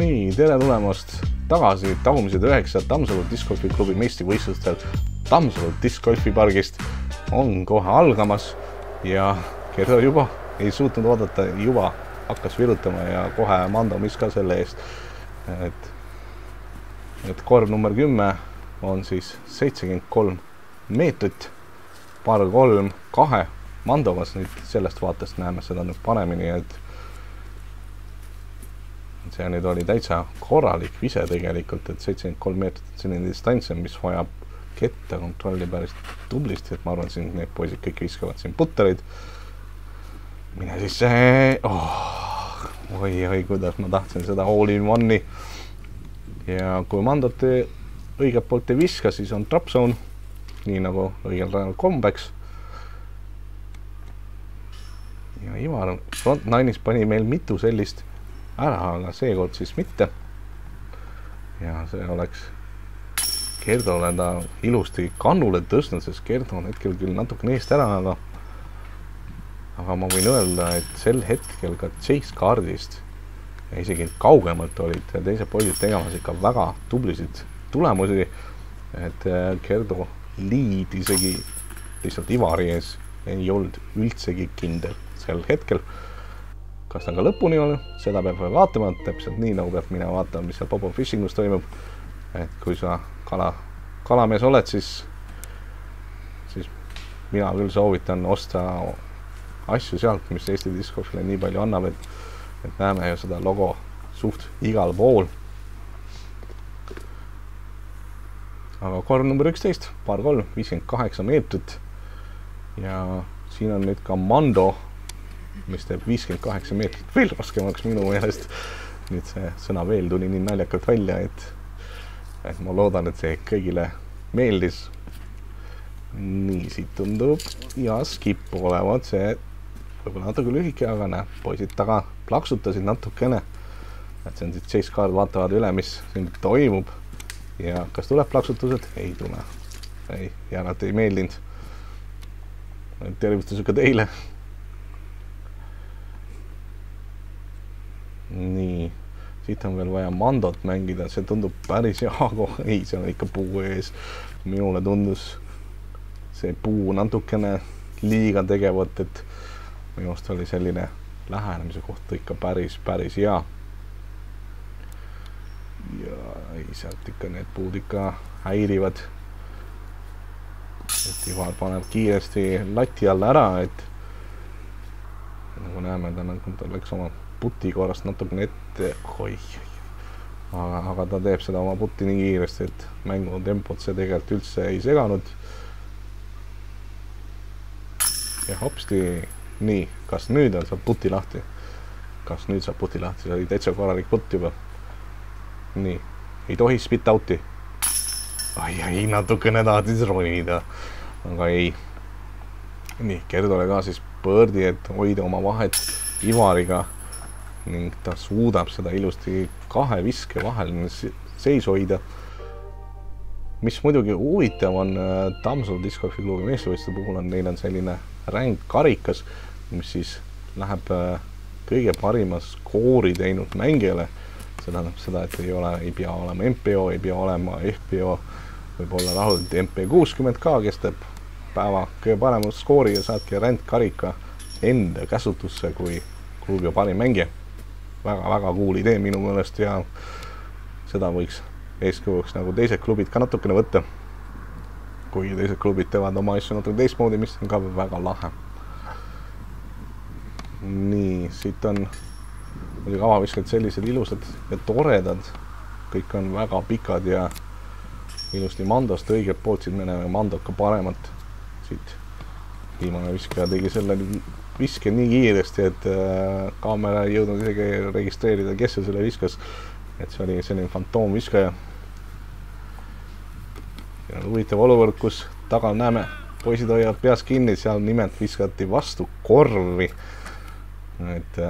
Nii, tere tulemast tagasi tagumised 9 Tammsalu discgolfi klubi meistrivõistlustel Tammsalu discgolfipargist on kohe algamas ja Gerdo juba ei suutnud oodata, juba hakkas virutama ja kohe Mando mis ka selle eest, et korv number 10 on siis 73 meetrit, par 3 2 Mandomas, nüüd sellest vaatest näeme seda nüüd paremini, et see nüüd oli täitsa korralik vise tegelikult, et 73 meetrit selline distants, mis vajab ketta kontrolli päris tublisti, et ma arvan, siin need poisid kõik viskavad siin puttereid. Mine siis see, oi, kuidas ma tahtsin seda all-in-one'i. Ja kui Mandot õigelt poolt ei viska, siis on drop zone, nii nagu õigel rajal kombeks. Ja Ivar front nine'is pani meil mitu sellist ära, aga seekord siis mitte. Ja see oleks Gerdole ta ilusti kannule tõstnud, sest Gerdo on hetkel küll natukene eest ära, aga ma võin öelda, et sel hetkel ka chase kaardist ja isegi kaugemalt olid teised poisid tegemas ikka väga tublisid tulemusi, et Gerdo liid isegi lihtsalt Ivari ees ei olnud üldsegi kindel sel hetkel. Kas ta ka lõpuni on, seda peab vaatama, täpselt nii nagu peab minema vaatama, mis seal Pop-Up Fishingus toimub. Et kui sa kalamees oled, siis mina küll soovitan osta asju sealt, mis Eesti discgolfile nii palju annab, et näeme ju seda logo suht igal pool. Aga korv number 11, par 3, 58 meetrit ja siin on nüüd ka Mando, mis teeb 58 meetrit veel raskemaks minu meelest. Nüüd see sõna veel tuli nii naljakalt välja, et ma loodan, et see kõigile meeldis. Nii, siit tundub ja skip olevat see võib-olla natuke lühike, aga näe, poisid taga plaksutasid natukene. Et see on siis chase card, vaatavad üle, mis siin toimub. Ja kas tuleb plaksutused? Ei tule. Ei, ja nad ei meeldinud. Tervistus ka teile. Nii, siit on veel vaja Mandot mängida, see tundub päris hea, ei, see on ikka puu ees. Minule tundus see puu natukene liiga tegevat, et minust oli selline lähenemise kohta ikka päris hea. Ja ei, sealt ikka need puud ikka häirivad. Et Ivar paneb kiiresti lati alla ära, et nagu näeme, ta läks oma puti korrast natukene ette, aga ta teeb seda oma puti nii kiiresti, et mängu tempot see tegelikult üldse ei seganud. Ja hopsti, nii, kas nüüd saab puti lahti? Kas nüüd saab puti lahti? See oli täitsa korralik putt juba. Nii, ei tohi spit out'i. Ai, natukene tahtis ronida, aga ei. Nii, Gerdole ka siis põrdi, et hoida oma vahet Ivariga ning ta suudab seda ilusti kahe viske vahel seis hoida. Mis muidugi huvitav on Tammsalu discgolfi klubi meistrivõistluste puhul on, neil on selline ränk karikas, mis siis läheb kõige parima skoori teinud mängijale. See tähendab seda, et ei pea olema MPO, ei pea olema FPO, võib olla rahult MP60 ka, kes teeb päeva kõige parema skoori ja saadki ränk karika enda käsutusse kui klubi parim mängija. Väga cool idee minu meelest ja seda võiks eeskujuks nagu teised klubid ka natukene võtta. Kui teised klubid teevad oma asju natuke teistmoodi, mis on ka väga lahe. Nii, siit on muidugi avaviskad sellised ilusad ja toredad. Kõik on väga pikad ja ilusti Mandost õigelt poolt, siit me näeme Mandot ka paremat. Siit viimane viskaja tegi selle viske nii kiiresti, et kaamera ei jõudnud isegi registreerida, kes see selle viskas. Et see oli selline fantoomviskaja. Ja huvitav olukord, kus tagal näeme, poisid hoiavad peas kinni, seal nimelt viskati vastu korvi. Et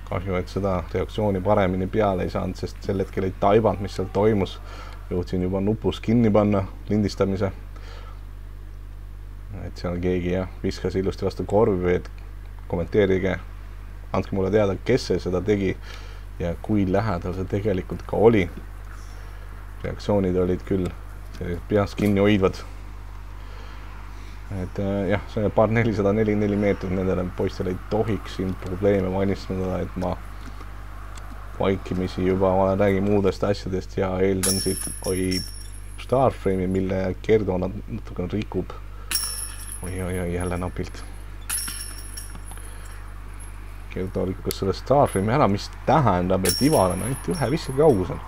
kahju, et seda reaktsiooni paremini peale ei saanud, sest sel hetkel ei taibanud, mis seal toimus. Jõudsin juba nupus kinni panna lindistamise. Et seal keegi viskas ilusti vastu korvi, et kommenteerige, andke mulle teada, kes see seda tegi ja kui lähedal see tegelikult ka oli. Reaktsioonid olid küll sellised peast kinni hoidvad. Et jah, see paar 444 meetrit nendele poistele ei tohiks siin probleeme valmistada, et ma vaikimisi juba räägin muudest asjadest ja eeldan siit Starframe'i, mille Gerdo natuke rikub. Oi, jälle napilt. Gerdo rikkus selle Starframe'i ära, mis tähendab, et Ivar on ainult ühe viske kaugusel.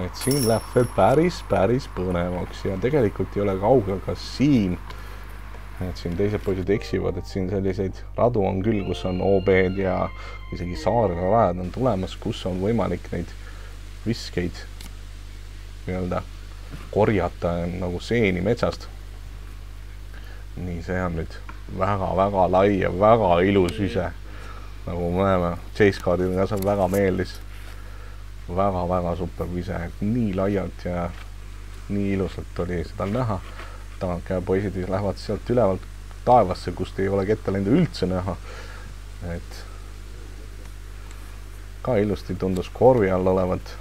Et siin läheb veel päris põnevaks ja tegelikult ei ole kaugel ka siin. Et siin teised poisid eksivad, et siin selliseid radu on küll, kus on OB-d ja isegi saarega rajad on tulemas, kus on võimalik neid viskeid nii-öelda korjata nagu seeni metsast. Nii, see on nüüd väga lai ja väga ilus ise. Nagu me näeme, Chase Cardil ka see väga meeldis. Väga super vise, nii laialt ja nii ilusalt oli seda näha. Tagantkäe poisid lähevad sealt ülevalt taevasse, kust ei ole kettalendu üldse näha. Et ka ilusti tundus korvi all olevat.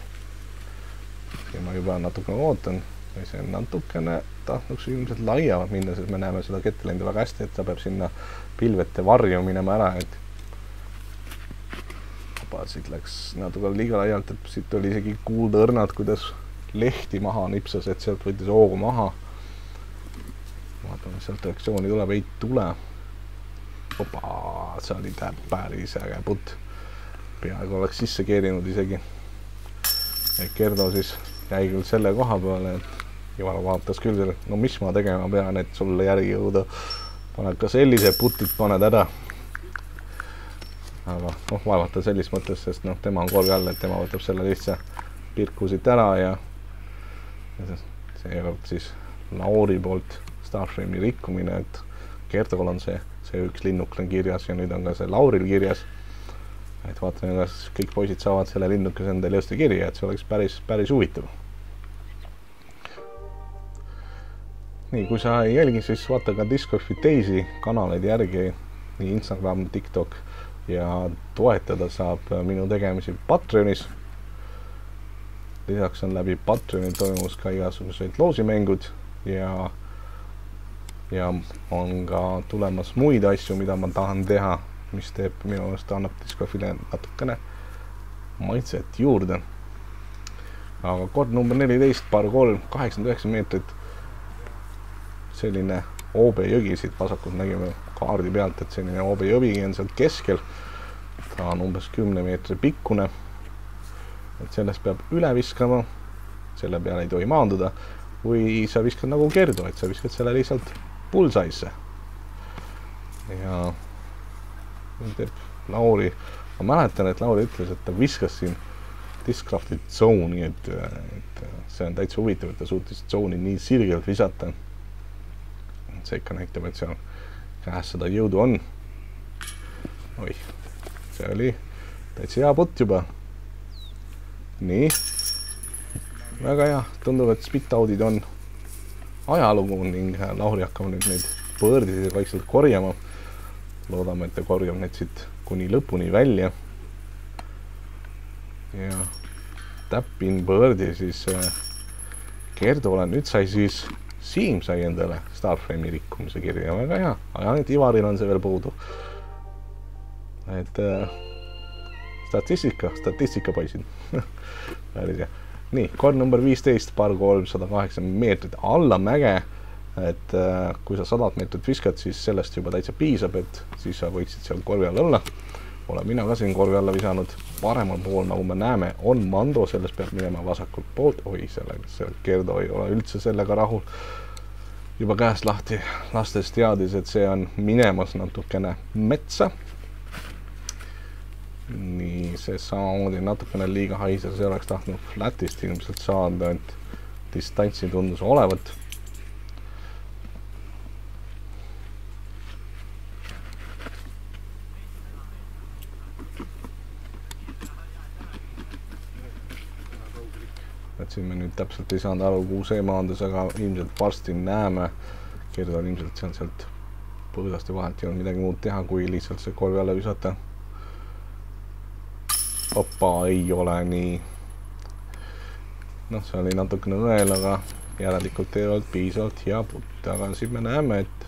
Ja ma juba natukene ootan. Ja see natukene tahtnuks ilmselt laiavad minna, sest me näeme seda kettalendu väga hästi, et ta peab sinna pilvete varju minema ära. Et siit läks natuke liiga laialt, et siit oli isegi kuulda õrnad, kuidas lehti maha nipsas, et sealt võttis hoogu maha. Vaatame, sealt reaktsiooni tuleb, ei tule. Opa, see oli päris äge putt. Peaaegu oleks sisse keerinud isegi. Gerdo siis jäi küll selle koha peale, et Ivar vaatas küll selle, no mis ma tegema pean, et sulle järgi jõuda. Paned ka sellise putid, paned ära. Aga vaevata sellist mõttes, sest tema on korvi all, et tema võtab selle lihtsa pirku siit ära ja seekord siis Lauri poolt Starframe'i rikkumine, et Gerdol on see üks linnukene kirjas ja nüüd on ka see Lauril kirjas. Et vaatame, kas kõik poisid saavad selle linnukese endale jõusti kirja, et see oleks päris huvitav. Nii, kui sa ei jälgi, siis vaata ka Discordi teisi kanaleid järgi, nii Instagram, TikTok ja toetada saab minu tegemisi Patreonis. Lisaks on läbi Patreoni toimus ka igasuguseid loosimängud ja on ka tulemas muid asju, mida ma tahan teha, mis teeb minu meelest annab Discordile natukene maitset juurde. Aga kord number 14, par 3, 89 meetrit. Selline OB jõgi siit vasakult nägime kaardi pealt, et selline OB jõvigi on sealt keskel. Ta on umbes 10 meetri pikkune. Et sellest peab üle viskama. Selle peale ei tohi maanduda. Või sa viskad nagu Gerdo, et sa viskad selle lihtsalt bullseye'sse. Ja teeb Lauri. Ma mäletan, et Lauri ütles, et ta viskas siin Discrafti zone'i, et see on täitsa huvitav, et ta suutis zone'i nii sirgelt visata. See ikka näitab, et seal käes seda jõudu on. Oi, see oli täitsa hea putt juba. Nii. Väga hea. Tundub, et spit-outid on ajalugu ning Lauri hakkab nüüd neid põõrdid vaikselt korjama. Loodame, et ta korjab need siit kuni lõpuni välja. Ja täppin põõrdi siis Gerdole. Nüüd sai siis Siim sai endale Starframe'i rikkumise kirja. Väga hea. Aga nüüd Ivaril on see veel puudu. Et statistika poisid. Päris hea. Nii, kord number 15, par 308 meetrit alla mäge. Et kui sa 100 meetrit viskad, siis sellest juba täitsa piisab, et siis sa võiksid seal korvi all olla. Olen mina ka siin korvi alla visanud. Paremal pool, nagu me näeme, on Mando, sellest peab minema vasakult poolt. Oi, see Gerdo ei ole üldse sellega rahul. Juba käest lahti lastes teadis, et see on minemas natukene metsa. Nii, see samamoodi natukene liiga haises, see oleks tahtnud flatist ilmselt saada, et distantsi tundus olevat. Et siin me nüüd täpselt ei saanud aru, kuhu see maandus, aga ilmselt varsti näeme. Gerdo on ilmselt sealt põõsaste vahelt ei olnud midagi muud teha, kui lihtsalt see korvi alla visata. Opa, ei ole nii. Noh, see oli natukene õel, aga järelikult ei olnud piisavalt hea putt. Aga siin me näeme, et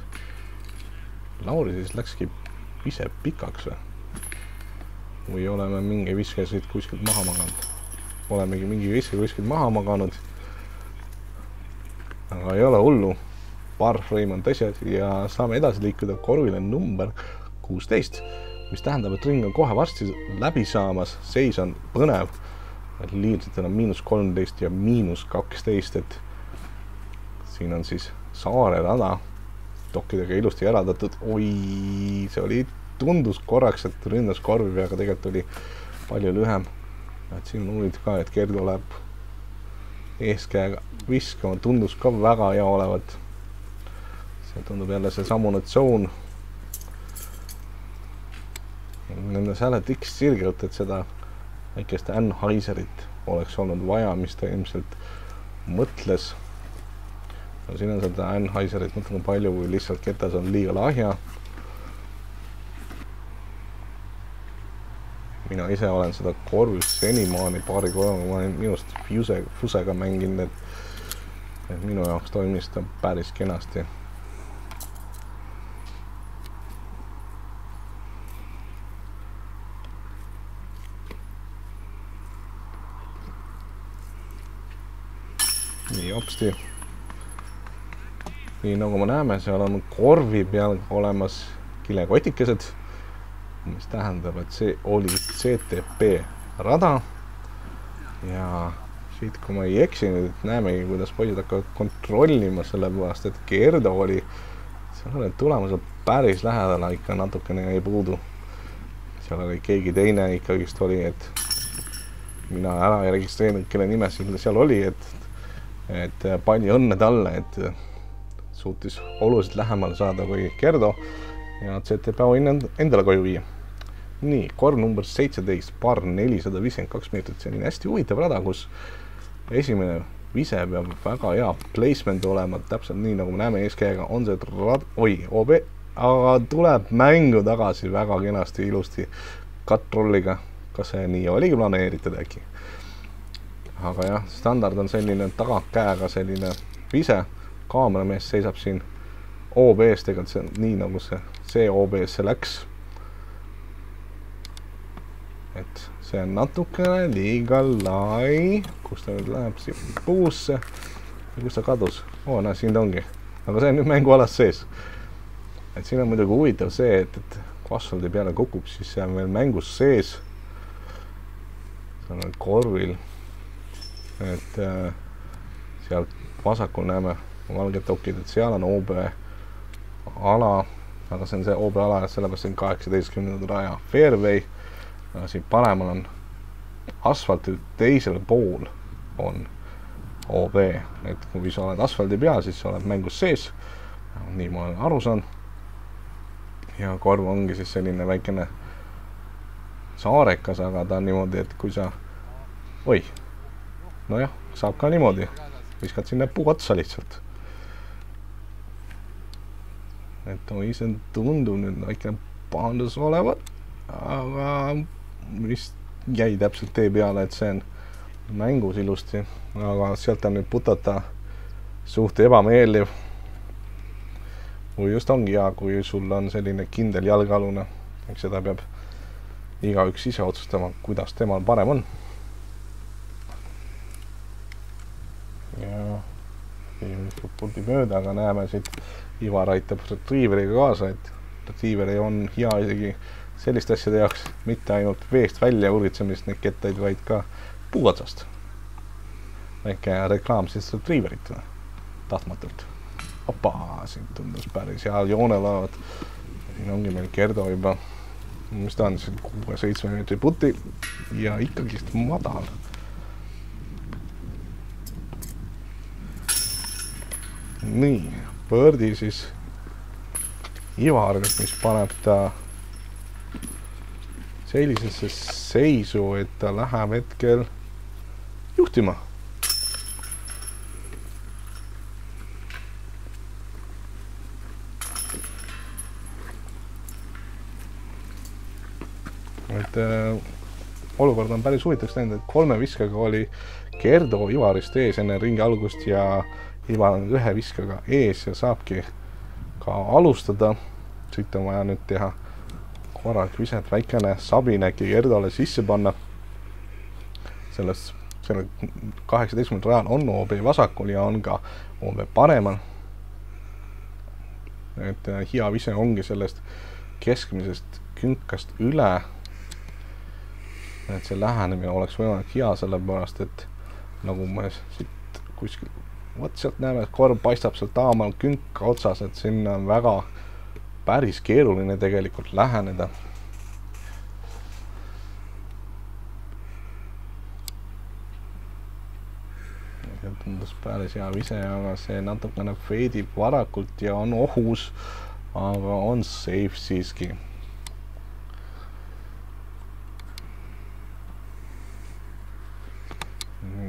Lauri siis läkski ise pikaks või oleme mingi viskesid kuskilt maha maganud. Olemegi mingi viske kuskilt maha maganud. Aga ei ole hullu. Paar frame on tõsiad ja saame edasi liikuda korvile number 16, mis tähendab, et ring on kohe varsti läbi saamas. Seis on põnev. Liidritel on -13 ja -12, et siin on siis saare rada dokkidega ilusti eraldatud. Oi, see oli, tundus korraks, et ründas korvi peaga, tegelikult oli palju lühem. Et siin on huvitav ka, et Gerdo läheb eeskäega viskama, tundus ka väga hea olevat. See tundub jälle see samune tsoon. Nende sääled X sirgelt, et seda väikest Anheuserit oleks olnud vaja, mis ta ilmselt mõtles. No, siin on seda Anheuserit natuke palju, kui lihtsalt ketas on liiga lahja. Mina ise olen seda korvis senimaani paari korraga, ma olen minust fusega mänginud, et minu jaoks toimis ta päris kenasti. Nii hopsti. Nii nagu me näeme, seal on korvi peal olemas kilekotikesed, mis tähendab, et see oli CTP rada. Ja siit, kui ma ei eksi, nüüd näemegi, kuidas poisid hakkavad kontrollima selle pärast, et Gerdo oli, seal olid tulemused päris lähedal, ikka natukene jäi puudu. Seal oli keegi teine ikkagist oli, et mina ära ei registreerinud, kelle nime seal oli, et palju õnne talle, et suutis oluliselt lähemale saada kui Gerdo ja CTP endale koju viia. Nii, korv number 17, par 452 meetrit, see on hästi huvitav rada, kus esimene vise peab väga hea placement olema, täpselt nii nagu me näeme eeskäega, on see OB, aga tuleb mängu tagasi väga kenasti, ilusti cut-rolliga, kas see nii oligi planeeritud äkki? Aga jah, standard on selline tagakäega selline vise, kaameramees seisab siin OB-s, tegelikult see on nii nagu see OB-s see läks. Et see on natukene liiga lai, kus ta nüüd läheb siia puusse ja kus ta kadus. Näe, siin ta ongi, aga see on nüüd mängualas sees. Et siin on muidugi huvitav see, et kui asfaldi peale kukub, siis see on veel mängus sees. See on korvil. Et seal vasakul näeme valged dokid, et seal on OB ala, aga see on see OB ala, sellepärast on 18. raja fairway. Siin paremal on asfalti teisel pool on OB, et kui sa oled asfaldi peal, siis sa oled mängus sees. Nii ma olen aru saan. Ja korv ongi siis selline väikene saarekas, aga ta on niimoodi, et kui sa nojah, saab ka niimoodi, viskad siin näppu otsa lihtsalt. Et see tundub nüüd väike pahandus olevat, aga mis jäi täpselt tee peale, et see on mängus ilusti, aga sealt on nüüd putata suht ebameeldiv. Kui just ongi hea, kui sul on selline kindel jalgalune, seda peab igaüks ise otsustama, kuidas temal parem on. Ja viimist puldi mööda, aga näeme siit Ivar aitab retriiveriga kaasa, et retriiveri on hea isegi sellist asjade jaoks, mitte ainult veest välja uritsemist neid kettaid, vaid ka puu otsast. Väike reklaam siis retriiverit tahtmatult. Opa, siin tundus päris hea joonelaavad. Siin ongi meil Gerdo juba, mis ta on, 6-7 meetri puti ja ikkagist madal. Nii, põrdi siis Ivar, mis paneb ta sellisesse seisu, et ta läheb hetkel juhtima. Et olukord on päris huvitavaks läinud, et 3 viskega oli Gerdo Ivarist ees enne ringi algust ja Ivar on 1 viskega ees ja saabki ka alustada. Siit on vaja nüüd teha korralik viset, väikene sabin äkki Gerdole sisse panna. Selle 18. rajal on OB vasakul ja on ka OB paremal. Et hea vise ongi sellest keskmisest künkast üle. Et see lähenemine oleks võimalik hea, sellepärast, et nagu me siit kuskil, sealt näeme, et korv paistab sealt taamal künka otsas, et sinna on väga päris keeruline tegelikult läheneda. Tundus päris hea vise, aga see natukene feidib varakult ja on ohus, aga on safe siiski.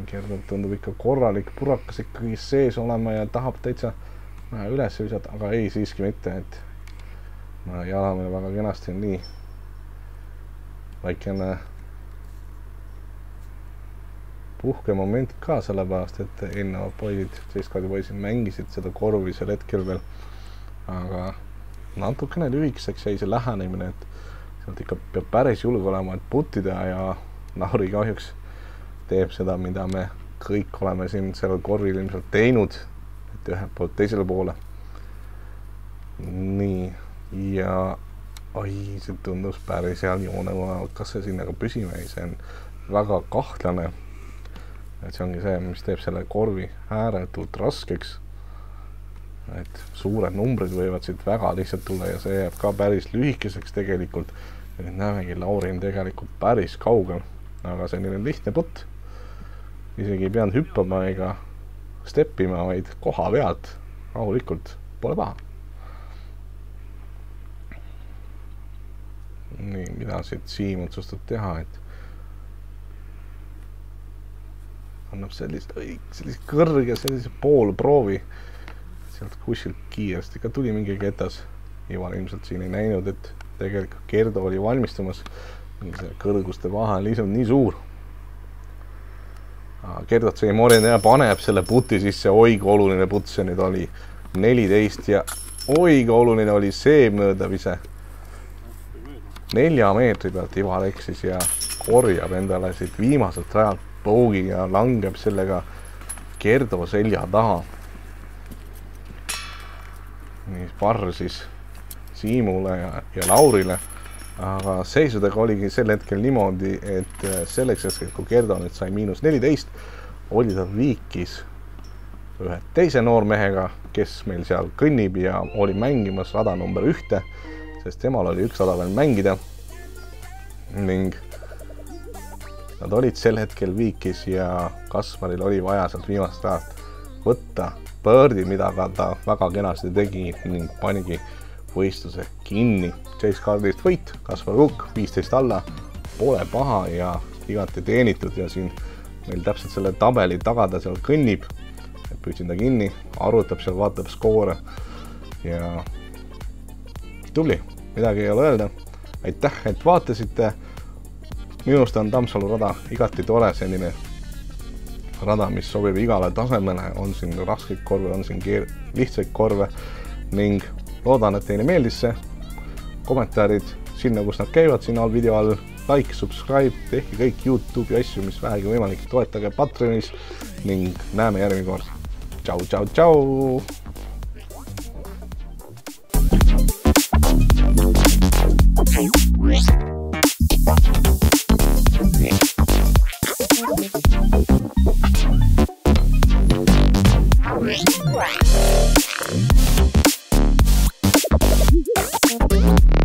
Gerdo tundub ikka korralik purakas ikkagi sees olema ja tahab täitsa üles visata, aga ei, siiski mitte, et jalame väga kenasti on nii väikene puhkemoment ka, sellepärast, et eelnevad poisid, seiskaadi poisid mängisid seda korvi sel hetkel veel, aga natukene lühikeseks jäi see lähenemine, et sealt ikka peab päris julge olema, et puttida ja Lauri kahjuks teeb seda, mida me kõik oleme siin sellel korvil ilmselt teinud, et ühelt poolt teisele poole. Nii, ja see tundus päris heal joone, kas see sinna ka püsime ei, see on väga kahtlane. Et see ongi see, mis teeb selle korvi ääretult raskeks. Et suured numbrid võivad siit väga lihtsalt tulla ja see jääb ka päris lühikeseks tegelikult. Ja nüüd näemegi, Lauri on tegelikult päris kaugel, aga selline lihtne putt. Isegi ei peanud hüppama ega steppima, vaid koha pealt rahulikult pole paha. Nii, mida siit Siim otsustab teha, et annab sellist kõrge, sellise poolproovi sealt kuskilt kiiresti. Ka tuli mingi ketas. Ivar ilmselt siin ei näinud, et tegelikult Gerdo oli valmistumas. Kõrguste vahe on lihtsalt nii suur. Gerdot see morjende ja paneb selle puti sisse. Oiga oluline putt, see nüüd oli 14 ja oiga oluline oli see mööda vise. 4 meetri pealt Ivar eksis ja korjab endale siit viimaselt rajalt poogi ja langeb sellega Gerdo selja taha. Nii parr siis Siimule ja Laurile, aga seisudega oligi sel hetkel niimoodi, et selleks hetkeks, kui Gerdo nüüd sai -14, oli ta viikis ühe teise noormehega, kes meil seal kõnnib ja oli mängimas rada number 1, sest temal oli 1 rada veel mängida ning nad olid sel hetkel viikis ja Kasparil oli vaja sealt viimast rajalt võtta birdie, mida ta väga kenasti tegi ning panigi võistluse kinni. Chase kaardist võit, Kaspar Kukk 15 alla, pole paha ja igati teenitud ja siin meil täpselt selle tabeli taga ta seal kõnnib, et püüdsin ta kinni, arvutab seal, vaatab skoore ja tubli, midagi ei ole öelda. Aitäh, et vaatasite. Minust on Tammsalu rada igati tore, selline rada, mis sobib igale tasemele, on siin raskeid korve, on siin lihtsaid korve ning loodan, et teile meeldis see. Kommentaarid sinna, kus nad käivad, siin all video all, like, subscribe, tehke kõik YouTube'i asju, mis vähegi võimalik, toetage Patreonis ning näeme järgmine kord. Tšau, tšau, tšau! Right.